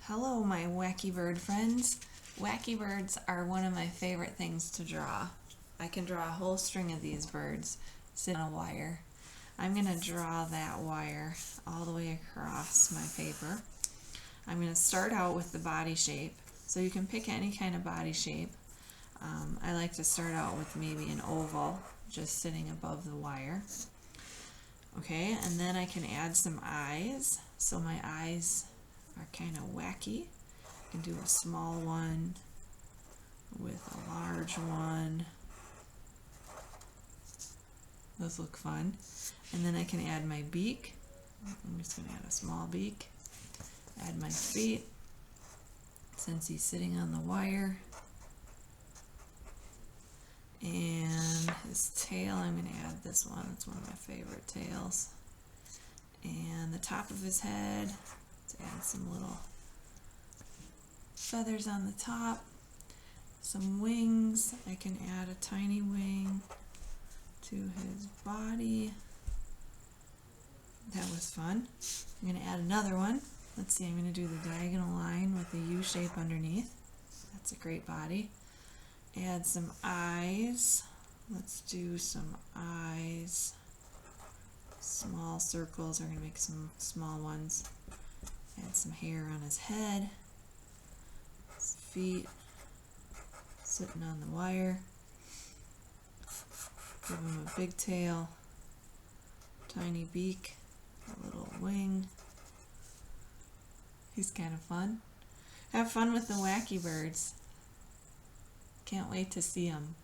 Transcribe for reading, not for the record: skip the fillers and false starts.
Hello, my Wacky Bird friends. Wacky Birds are one of my favorite things to draw. I can draw a whole string of these birds sitting on a wire. I'm going to draw that wire all the way across my paper. I'm going to start out with the body shape. So you can pick any kind of body shape. I like to start out with maybe an oval just sitting above the wire. Okay, and then I can add some eyes. So my eyes are kind of wacky. I can do a small one with a large one. Those look fun. And then I can add my beak. I'm just going to add a small beak. Add my feet, since he's sitting on the wire. And his tail, I'm going to add this one. It's one of my favorite tails. And the top of his head, let's add some little feathers on the top. Some wings, I can add a tiny wing to his body. That was fun. I'm going to add another one. Let's see, I'm going to do the diagonal line with the U shape underneath. That's a great body. Add some eyes. Let's do some eyes. Small circles. We're going to make some small ones. Add some hair on his head. His feet. Sitting on the wire. Give him a big tail. Tiny beak. A little wing. He's kind of fun. Have fun with the Wacky Birds. Can't wait to see them.